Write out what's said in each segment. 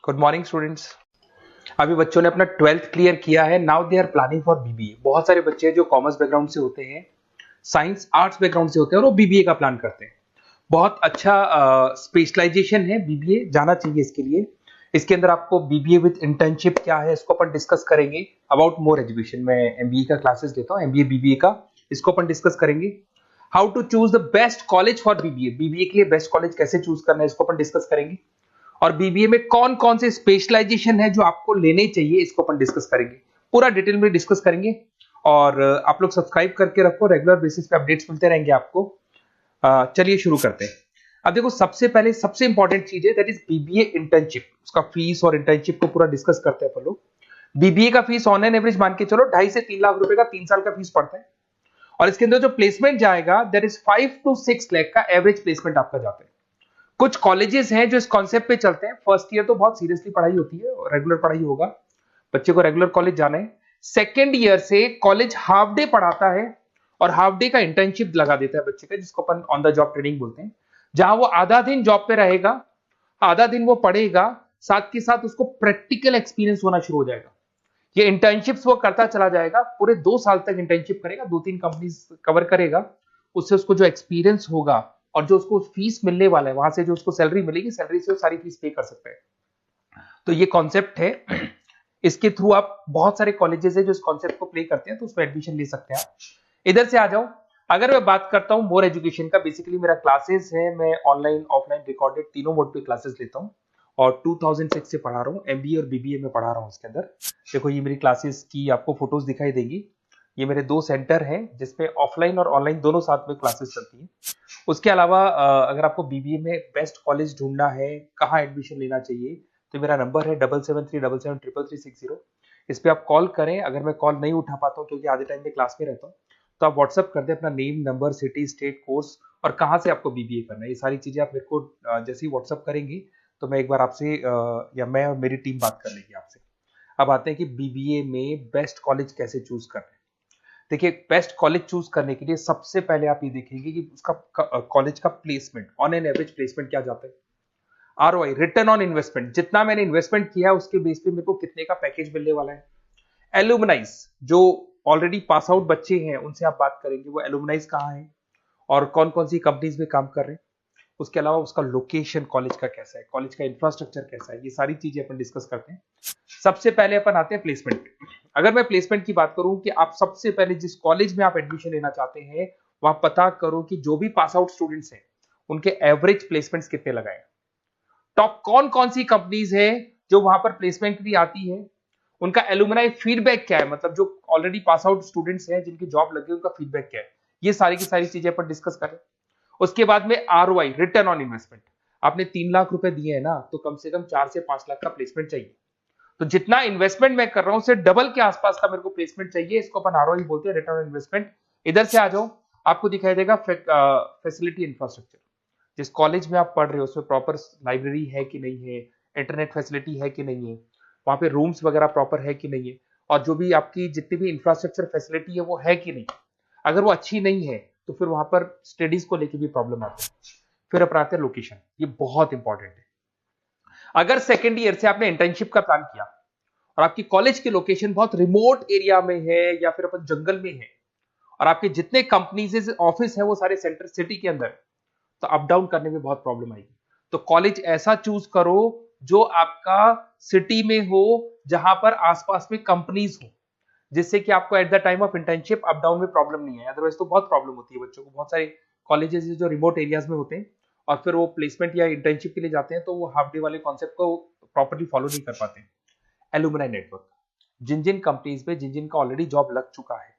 Good morning students. अभी बच्चों ने अपना 12th क्लियर किया है। Now they are planning for BBA. बहुत सारे बच्चे हैं जो कॉमर्स बैकग्राउंड से होते हैं, साइंस आर्ट्स बैकग्राउंड से होते हैं और वो बीबीए का प्लान करते हैं। बहुत अच्छा स्पेशलाइजेशन है, बीबीए जाना चाहिए इसके लिए। इसके अंदर आपको बीबीए विद इंटर्नशिप क्या है इसको अपन डिस्कस करेंगे। अबाउट मोर एजुकेशन, मैं एमबीए का क्लासेस लेता हूँ, एमबीए बीबीए का, इसको अपन डिस्कस करेंगे। How to choose the best college for BBA, BBA के लिए बेस्ट कॉलेज कैसे चूज करना है इसको अपन डिस्कस करेंगे। और बीबीए में कौन कौन से स्पेशलाइजेशन है जो आपको लेने चाहिए इसको अपन डिस्कस करेंगे, पूरा डिटेल में डिस्कस करेंगे। और आप लोग सब्सक्राइब करके रखो, रेगुलर बेसिस पे अपडेट्स मिलते रहेंगे आपको। चलिए शुरू करते हैं। अब देखो, सबसे पहले सबसे इंपॉर्टेंट चीज है दैट इज बीबीए इंटर्नशिप। उसका फीस और इंटर्नशिप को पूरा डिस्कस करते हैं अपन लोग। बीबीए का फीस ऑन एन एवरेज मान के चलो 2.5 से 3 लाख रुपए का 3 साल का फीस पड़ता है। और इसके अंदर जो प्लेसमेंट जाएगा दैट इज 5 to 6 लाख का एवरेज प्लेसमेंट आपका जाता है। कुछ कॉलेजेस हैं जो इस कॉन्सेप्ट पे चलते हैं। फर्स्ट ईयर तो बहुत सीरियसली पढ़ाई होती है, रेगुलर पढ़ाई होगा, बच्चे को रेगुलर कॉलेज जाना है। सेकेंड ईयर से कॉलेज हाफ डे पढ़ाता है और हाफ डे का इंटर्नशिप लगा देता है बच्चे का, जिसको अपन ऑन द जॉब ट्रेनिंग बोलते हैं, जहां वो आधा दिन जॉब पे रहेगा, आधा दिन वो पढ़ेगा, साथ के साथ उसको प्रैक्टिकल एक्सपीरियंस होना शुरू हो जाएगा। ये इंटर्नशिप्स वो करता चला जाएगा, पूरे 2 साल तक इंटर्नशिप करेगा, 2-3 कंपनीज कवर करेगा। उससे उसको जो एक्सपीरियंस होगा और जो उसको फीस मिलने वाला है, वहां से जो उसको सैलरी मिलेगी, सैलरी से वो सारी फीस पे कर सकता है। तो ये कॉन्सेप्ट है। इसके थ्रू आप, बहुत सारे कॉलेजेस है जो इस कॉन्सेप्ट को प्ले करते हैं, तो उसमें एडमिशन ले सकते हैं आप। इधर से आ जाओ। अगर मैं बात करता हूं मोर एजुकेशन का, बेसिकली मेरा क्लासेस है, मैं ऑनलाइन ऑफलाइन रिकॉर्डेड तीनों मोड पे क्लासेस लेता हूं और 2006 से पढ़ा रहा हूं। एमबीए और बीबीए में पढ़ा रहा हूं। इसके अंदर देखो, ये मेरी क्लासेस की आपको फोटोज दिखाई देगी। ये मेरे 2 सेंटर हैं जिसपे ऑफलाइन और ऑनलाइन दोनों साथ में क्लासेस चलती हैं। उसके अलावा अगर आपको बीबीए में बेस्ट कॉलेज ढूंढना है, कहाँ एडमिशन लेना चाहिए, तो मेरा नंबर है 7737733360। इस पे आप कॉल करें। अगर मैं कॉल नहीं उठा पाता हूँ क्योंकि आधे टाइम में क्लास में रहता हूँ, तो आप व्हाट्सअप कर दें अपना name, number, city, state, course और कहाँ से आपको बीबीए करना है। ये सारी चीजें आप मेरे को जैसे ही व्हाट्सअप करेंगे तो मैं एक बार आपसे या मैं और मेरी टीम बात कर लेगी आपसे। अब आते हैं कि बीबीए में बेस्ट कॉलेज कैसे चूज करना है। देखिए, बेस्ट कॉलेज चूज करने के लिए सबसे पहले आप ये देखेंगे कि उसका कॉलेज का placement, on an average placement क्या जाता है। आरओआई, रिटर्न ऑन इन्वेस्टमेंट, जितना मैंने इन्वेस्टमेंट किया उसके बेस पे मेरे को कितने का पैकेज मिलने वाला है। एलुमनाइज, जो ऑलरेडी पास आउट बच्चे हैं उनसे आप बात करेंगे, वो एलुमनाइज कहाँ है और कौन कौन सी कंपनीज में काम कर रहे हैं। उसके अलावा उसका लोकेशन कॉलेज का कैसा है, कॉलेज का इंफ्रास्ट्रक्चर कैसा है, ये सारी चीजें अपन डिस्कस करते हैं। सबसे पहले अपन आते हैं प्लेसमेंट पे। अगर मैं प्लेसमेंट की बात करूं कि आप सबसे पहले जिस कॉलेज में आप एडमिशन लेना चाहते हैं, वहां पता करो कि जो भी पास आउट स्टूडेंट्स हैं उनके एवरेज प्लेसमेंट्स कितने लगाए। टॉप कौन कौन सी कंपनीज है जो वहां पर प्लेसमेंट भी आती है, उनका एलुमनाई फीडबैक क्या है, मतलब जो ऑलरेडी पास आउट स्टूडेंट्स हैं जिनकी जॉब लगी उनका फीडबैक क्या है। ये सारी की सारी चीजें अपन डिस्कस करें। उसके बाद में आरओआई, रिटर्न ऑन इन्वेस्टमेंट। आपने 3 लाख रुपए दिए हैं ना, तो कम से कम 4 से 5 लाख का प्लेसमेंट चाहिए। तो जितना इन्वेस्टमेंट मैं कर रहा हूं उससे डबल के आसपास का मेरे को प्लेसमेंट चाहिए। इसको अपन आरओआई बोलते हैं, रिटर्न ऑन इन्वेस्टमेंट। इधर से आ जाओ, आपको दिखाई देगा फैसिलिटी इंफ्रास्ट्रक्चर। जिस कॉलेज में आप पढ़ रहे हो उसमें प्रॉपर लाइब्रेरी है कि नहीं है, इंटरनेट फैसिलिटी है कि नहीं है, वहां पे रूम्स वगैरह प्रॉपर है कि नहीं है, और जो भी आपकी जितनी भी इंफ्रास्ट्रक्चर फैसिलिटी है वो है कि नहीं। अगर वो अच्छी नहीं है तो फिर वहां पर स्टडीज को लेके भी प्रॉब्लम आती है। फिर अपनाते हैं लोकेशन, ये बहुत इंपॉर्टेंट है। अगर सेकेंड ईयर से आपने इंटर्नशिप का प्लान किया और आपकी कॉलेज की लोकेशन बहुत रिमोट एरिया में है या फिर अपन जंगल में है और आपके जितने कंपनीज ऑफिस है वो सारे सेंटर सिटी के अंदर है, तो अप डाउन करने में बहुत प्रॉब्लम आएगी। तो कॉलेज ऐसा चूज करो जो आपका सिटी में हो, जहां पर आसपास में कंपनीज हो, जिससे कि आपको at the time of internship up down में प्रॉब्लम नहीं है। अदरवाइज तो बहुत प्रॉब्लम होती है बच्चों को। बहुत सारे कॉलेजेस जो रिमोट एरियाज में होते हैं और फिर वो प्लेसमेंट या इंटर्नशिप के लिए जाते हैं तो वो हाफ डे वाले कॉन्सेप्ट को प्रॉपरली फॉलो नहीं कर पाते। एलुमनाई नेटवर्क, जिन जिन कंपनीज में जिन जिन का ऑलरेडी जॉब लग चुका है,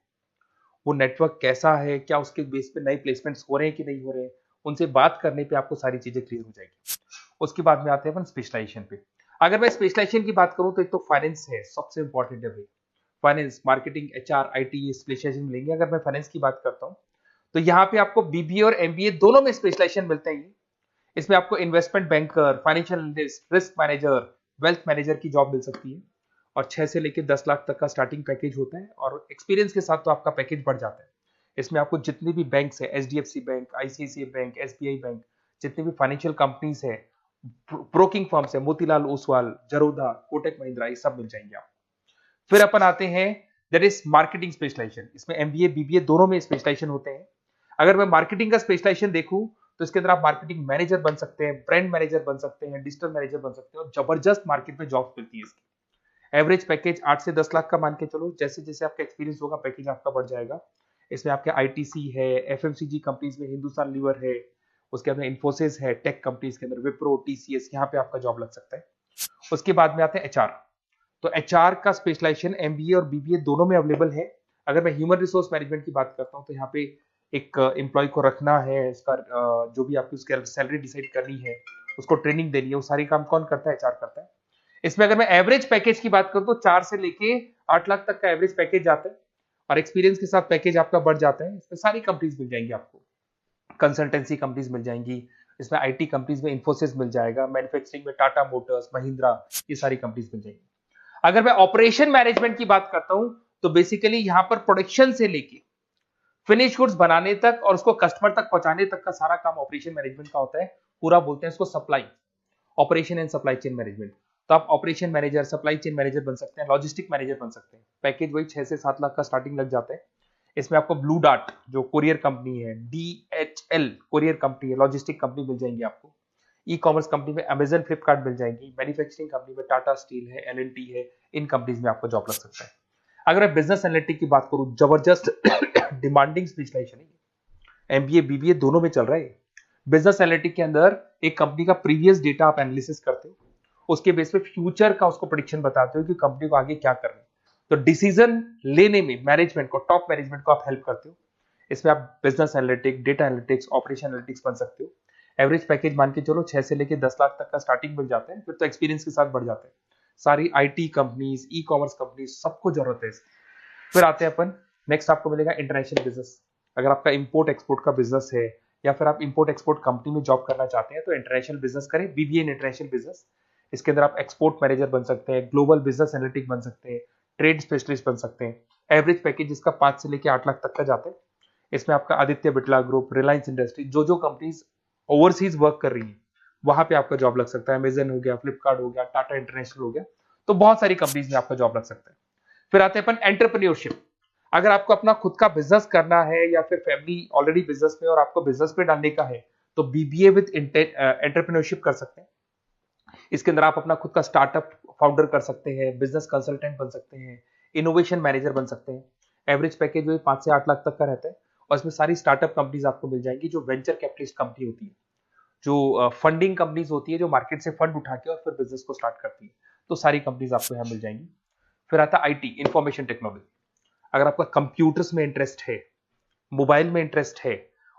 वो नेटवर्क कैसा है, क्या उसके बेस पे नए प्लेसमेंट्स हो रहे हैं कि नहीं हो रहे हैं, उनसे बात करने पे आपको सारी चीजें क्लियर हो जाएगी। उसके बाद में आते हैं अपन स्पेशलाइजेशन पे। अगर मैं स्पेशलाइजेशन की बात करूं तो एक तो फाइनेंस है, सबसे इंपॉर्टेंट है भाई। Finance, marketing, HR, IT specialisation मिलेंगे। अगर मैं फाइनेंस की बात करता हूं तो यहाँ पे आपको बीबीए और एमबीए दोनों में स्पेशलाइजेशन मिलते हैं। इसमें आपको investment banker, financial analyst, risk manager, wealth manager की जॉब मिल सकती है और 6 से लेकर 10 लाख तक का स्टार्टिंग पैकेज होता है और एक्सपीरियंस के साथ तो आपका पैकेज बढ़ जाता है। इसमें आपको जितनी भी बैंक्स है, HDFC bank, ICICI bank, SBI bank, जितनी भी फाइनेंशियल कंपनीज है, ब्रोकिंग फर्म्स है, मोतीलाल ओसवाल, जरोधा, कोटक महिंद्रा, ये सब मिल जाएंगे आप। फिर अपन आते हैं दैट इज मार्केटिंग स्पेशलाइजेशन। इसमें एमबीए बीबीए दोनों में स्पेशलाइजेशन होते हैं। अगर मैं मार्केटिंग का स्पेशलाइजेशन देखूं तो इसके अंदर आप मार्केटिंग मैनेजर बन सकते हैं, ब्रांड मैनेजर बन सकते हैं, डिजिटल मैनेजर बन सकते हैं, और जबरदस्त मार्केट में जॉब मिलती है इसकी। एवरेज पैकेज 8 से 10 लाख का मान के चलो। जैसे जैसे आपका एक्सपीरियंस होगा पैकेज आपका बढ़ जाएगा। इसमें आपके आईटीसी है, एफएमसीजी कंपनीज में हिंदुस्तान लीवर है, उसके अंदर इन्फोसिस है, टेक कंपनीज के अंदर विप्रो, टीसीएस, यहाँ पे आपका जॉब लग सकता है। उसके बाद में आते हैं एचआर। तो एचआर का स्पेशलाइजेशन एमबीए और बीबीए दोनों में अवेलेबल है। अगर मैं ह्यूमन रिसोर्स मैनेजमेंट की बात करता हूँ तो यहाँ पे एक एम्प्लॉय को रखना है, उसका जो भी आपकी उसकी सैलरी डिसाइड करनी है, उसको ट्रेनिंग देनी है, वो सारी काम कौन करता है? एचआर करता है। इसमें अगर मैं एवरेज पैकेज की बात करूं तो 4 से लेके 8 लाख तक का एवरेज पैकेज जाता है, और एक्सपीरियंस के साथ पैकेज आपका बढ़ जाता है। इसमें सारी कंपनीज मिल जाएंगी आपको, कंसल्टेंसी कंपनीज मिल जाएंगी, इसमें आईटी कंपनीज में इन्फोसिस मिल जाएगा, मैन्युफैक्चरिंग में टाटा मोटर्स, महिंद्रा, ये सारी कंपनीज मिल जाएंगी। अगर मैं ऑपरेशन मैनेजमेंट की बात करता हूं तो बेसिकली यहां पर प्रोडक्शन से लेके फिनिश गुड्स बनाने तक और उसको कस्टमर तक पहुंचाने तक का सारा काम ऑपरेशन मैनेजमेंट का होता है। पूरा बोलते हैं इसको supply, operation and supply chain management. तो आप operation manager, supply chain manager बन सकते हैं, लॉजिस्टिक मैनेजर बन सकते हैं। पैकेज वही 6 से 7 लाख का स्टार्टिंग लग जाता है। इसमें आपको ब्लू डार्ट जो कुरियर कंपनी है, डीएचएल कुरियर कंपनी है, लॉजिस्टिक कंपनी मिल जाएंगी आपको। ई कॉमर्स कंपनी में अमेजन, फ्लिपकार्ट मिल जाएंगी। मैन्युफैक्चरिंग कंपनी में टाटा स्टील है, एलएनटी है, इन कंपनीज में आपको जॉब लग सकता है। अगर मैं बिजनेस एनालिटिक की बात करूं, जबरदस्त डिमांडिंग स्पेशलाइजेशन है, एमबीए बीबीए दोनों में चल रहा है। बिजनेस एनालिटिक के अंदर एक कंपनी का प्रीवियस डेटा आप एनालिसिस करते हो, उसके बेस पे फ्यूचर का उसको प्रेडिक्शन बताते हो कि कंपनी को आगे क्या करना है। तो डिसीजन लेने में मैनेजमेंट को, टॉप मैनेजमेंट को आप हेल्प करते हो। इसमें आप business analytic, data analytics, operation analytics बन सकते हो। एवरेज पैकेज मान के चलो 6 से लेके 10 लाख तक का स्टार्टिंग मिल जाता है, फिर तो एक्सपीरियंस के साथ बढ़ जाता है। सारी IT companies, e commerce companies, सबको जरूरत है इसकी। फिर आते हैं अपन, नेक्स्ट आपको मिलेगा इंटरनेशनल बिजनेस। अगर आपका इंपोर्ट एक्सपोर्ट का बिजनेस है या फिर आप इंपोर्ट एक्सपोर्ट कंपनी में जॉब करना चाहते हैं तो इंटरनेशनल बिजनेस करें, बीबीए इन इंटरनेशनल बिजनेस। इसके अंदर आप एक्सपोर्ट मैनेजर बन सकते हैं, ग्लोबल बिजनेस एनालिटिक बन सकते हैं, ट्रेड स्पेशलिस्ट बन सकते हैं। एवरेज पैकेज इसका 5 से लेके 8 लाख तक का जाता है। इसमें आपका आदित्य बिरला ग्रुप, रिलायंस इंडस्ट्री, जो कंपनीज ओवरसीज वर्क कर रही है वहां पे आपका जॉब लग सकता है। अमेजन हो गया, फ्लिपकार्ट हो गया, टाटा इंटरनेशनल हो गया, तो बहुत सारी कंपनीज में आपका जॉब लग सकता है। फिर आते हैं अपन एंटरप्रेन्योरशिप। अगर आपको अपना खुद का बिजनेस करना है या फिर फैमिली ऑलरेडी बिजनेस में और आपको बिजनेस पे डालने का है तो बीबीए विद एंटरप्रेन्योरशिप कर सकते हैं। इसके अंदर आप अपना खुद का स्टार्टअप फाउंडर कर सकते हैं, बिजनेस कंसल्टेंट बन सकते हैं, इनोवेशन मैनेजर बन सकते हैं। एवरेज पैकेज वही 5 से 8 लाख तक का रहता है, और इसमें सारी स्टार्टअप कंपनीज आपको मिल जाएंगी जो वेंचर कैपिटलिस्ट कंपनी होती है, जो फंडिंग कंपनीज होती है, जो मार्केट से फंड उठा के और फिर बिजनेस को स्टार्ट करती है। तो सारी कंपनीज आपको यहाँ मिल जाएंगी। फिर आता है आईटी, इंफॉर्मेशन टेक्नोलॉजी। अगर आपका कंप्यूटर्स में इंटरेस्ट है, मोबाइल में इंटरेस्ट है,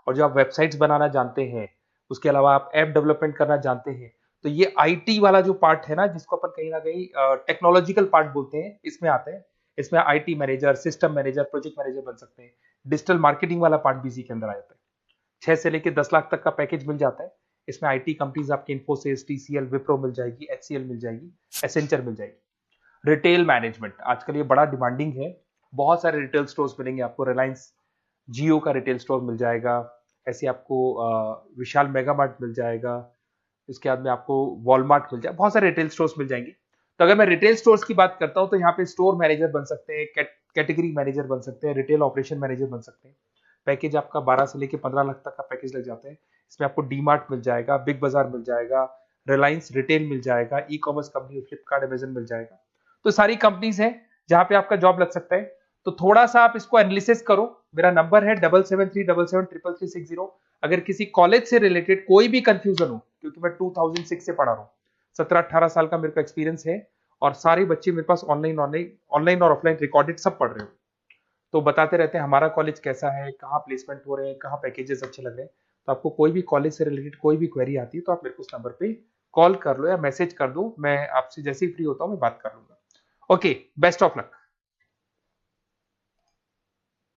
और जो आप वेबसाइट्स बनाना जानते हैं, उसके अलावा आप ऐप डेवलपमेंट करना जानते हैं, तो ये आईटी वाला जो पार्ट है ना, जिसको अपन कहीं ना कहीं टेक्नोलॉजिकल पार्ट बोलते हैं, इसमें आते हैं। इसमें IT manager, system manager, project manager बन सकते हैं। डिजिटल मार्केटिंग वाला पार्ट भी इसी के अंदर आ जाता है। 6 से लेके 10 लाख तक का पैकेज मिल जाता है। इसमें आईटी कंपनीज आपकी इन्फोसिस, टीसीएल, विप्रो मिल जाएगी, एचसीएल मिल जाएगी, एसेंचर मिल जाएगी। रिटेल मैनेजमेंट आजकल ये बड़ा डिमांडिंग है। बहुत सारे रिटेल स्टोर्स मिलेंगे आपको। रिलायंस जियो का रिटेल स्टोर मिल जाएगा, ऐसे आपको विशाल मेगा मार्ट मिल जाएगा, इसके बाद में आपको वॉलमार्ट मिल जाएगा, बहुत सारे रिटेल स्टोर्स मिल जाएंगे। तो अगर मैं रिटेल स्टोर्स की बात करता हूं तो यहाँ पे स्टोर मैनेजर बन सकते हैं, कैटेगरी मैनेजर बन सकते हैं, रिटेल ऑपरेशन मैनेजर बन सकते हैं। पैकेज आपका 12 से लेके 15 लाख तक का पैकेज लग जाता है। इसमें आपको डी मार्ट मिल जाएगा, बिग बाजार मिल जाएगा, रिलायंस रिटेल मिल जाएगा, e commerce company Flipkart, Amazon मिल जाएगा। तो सारी कंपनीज है जहां पे आपका जॉब लग सकता है। तो थोड़ा सा आप इसको एनालिसिस करो। मेरा नंबर है 7737733360। अगर किसी कॉलेज से रिलेटेड कोई भी कंफ्यूजन हो, क्योंकि मैं 2006 से पढ़ा रहा हूँ, 17-18 साल का मेरे को एक्सपीरियंस है, और सारे बच्चे मेरे पास ऑनलाइन और ऑफलाइन रिकॉर्डेड सब पढ़ रहे हो, तो बताते रहते हैं हमारा कॉलेज कैसा है, कहाँ प्लेसमेंट हो रहे हैं, कहाँ पैकेजेस अच्छे लग रहे हैं। तो आपको कोई भी कॉलेज से रिलेटेड कोई भी क्वेरी आती है तो आप मेरे को उस नंबर पे कॉल कर लो या मैसेज कर दो, मैं आपसे जैसे ही फ्री होता हूँ मैं बात कर लूंगा। Okay, best of luck.